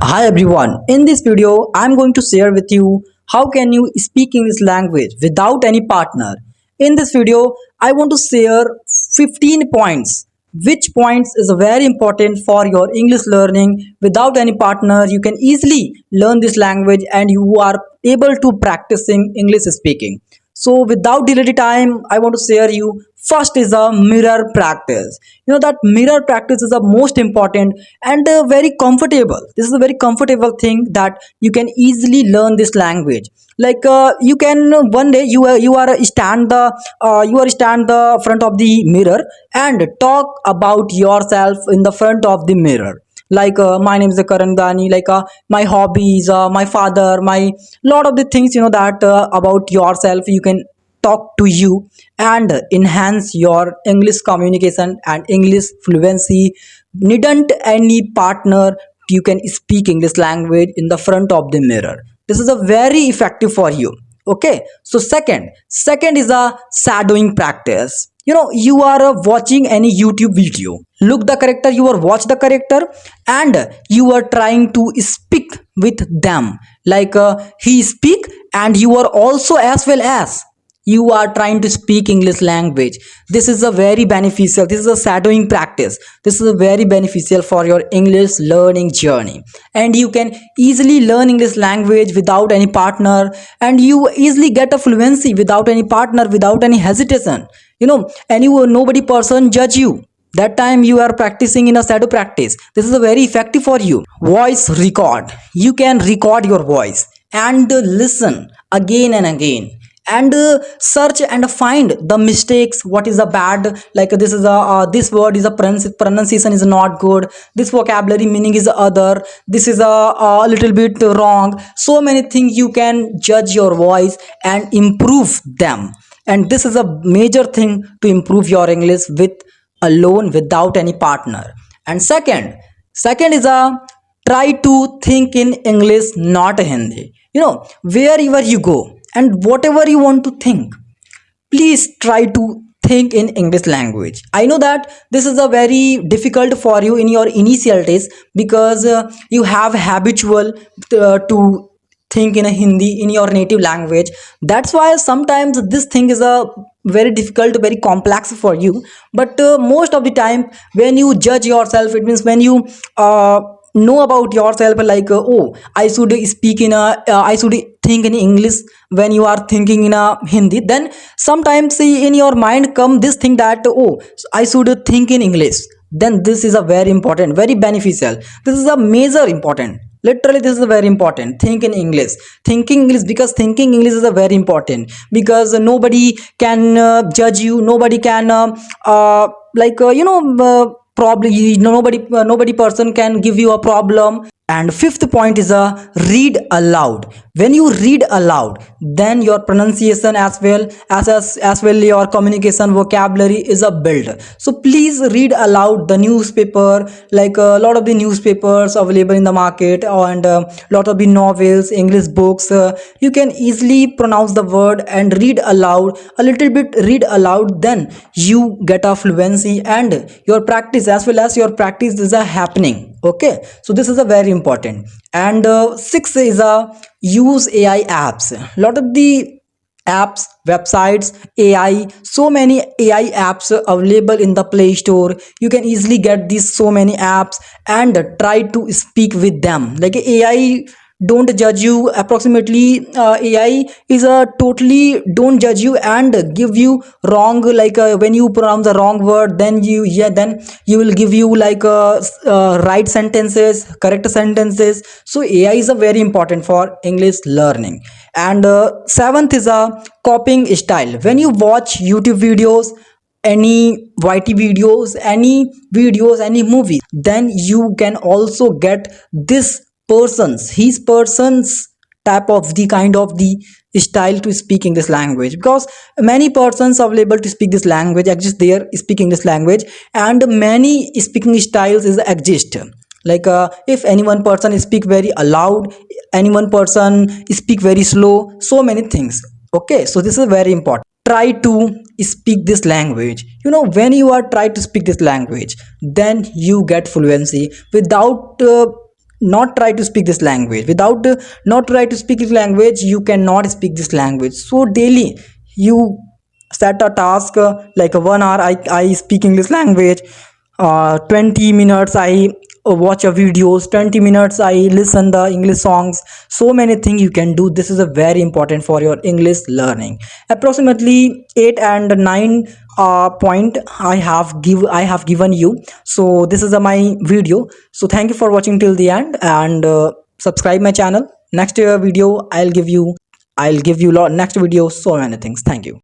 Hi everyone, in this video I'm going to share with you how can you speak English language without any partner. In this video I want to share 15 points. Which points is very important for your English learning. Without any partner you can easily learn this language and you are able to practicing English speaking. So without delay time, I want to share you first is a mirror practice. You know that mirror practice is the most important and very comfortable. This is a very comfortable thing that you can easily learn this language. Like you can one day you are stand the front of the mirror and talk about yourself in the front of the mirror, like my name is Karan Dani, like my hobbies, my father, my lot of the things that about yourself you can talk to you and enhance your English communication and English fluency. Needn't any partner, you can speak English language in the front of the mirror. This is a very effective for you. Okay, so second is a shadowing practice. You are watching any YouTube video, look the character, you are watch the character and you are trying to speak with them, like he speak and you are also as well as you are trying to speak English language. This is a very beneficial, this is a shadowing practice, this is a very beneficial for your English learning journey. And you can easily learn English language without any partner, and you easily get a fluency without any partner, without any hesitation. Nobody person judge you. That time you are practicing in a shadow practice. This is a very effective for you. Voice record, you can record your voice and listen again and again and search and find the mistakes, what is the bad, like this is a this word is a pronunciation is not good, this vocabulary meaning is other, this is a little bit wrong. So many things you can judge your voice and improve them, and this is a major thing to improve your English with alone without any partner. And second is a try to think in English, not Hindi. Wherever you go and whatever you want to think, please try to think in English language. I know that this is a very difficult for you in your initial days because you have habitual to think in a Hindi in your native language. That's why sometimes this thing is a very difficult, very complex for you. But most of the time when you judge yourself, it means when you know about yourself, like oh, I should speak in a I should think in English when you are thinking in a Hindi, then sometimes in your mind come this thing that oh, I should think in English. Then this is a very important, very beneficial, this is a major important, literally this is a very important, think in English, thinking English, because thinking English is a very important, because nobody can judge you, nobody can like probably nobody person can give you a problem. And fifth point is a read aloud. When you read aloud, then your pronunciation as well your communication vocabulary is a build. So please read aloud the newspaper, like a lot of the newspapers available in the market, and a lot of the novels, English books. You can easily pronounce the word and read aloud a little bit, read aloud, then you get a fluency and your practice as well as your practice is a happening. Okay, so this is a very important. And six is a use AI apps. Lot of the apps, websites, AI, so many AI apps available in the Play Store. You can easily get these so many apps and try to speak with them. Like AI don't judge you approximately. AI is a totally don't judge you and give you wrong, like when you pronounce the wrong word, then you will give you like right sentences, correct sentences. So AI is a very important for English learning. And seventh is a copying style. When you watch YouTube videos, any YT videos, any movies, then you can also get this his person's type of the kind of the style to speaking this language, because many persons are able to speak this language exist there speaking this language, and many speaking styles is exist. Like if any one person speak very aloud, any one person speak very slow, so many things. Okay, so this is very important. Try to speak this language. When you are try to speak this language, then you get fluency without not try to speak this language. Without not try to speak this language, you cannot speak this language. So daily you set a task, like a 1 hour I speak English language, 20 minutes I watch a videos, 20 minutes I listen the English songs. So many things you can do. This is a very important for your English learning. Approximately 8 and 9 point I have given you. So this is my video. So thank you for watching till the end, and subscribe my channel. Next video I'll give you next video so many things. Thank you.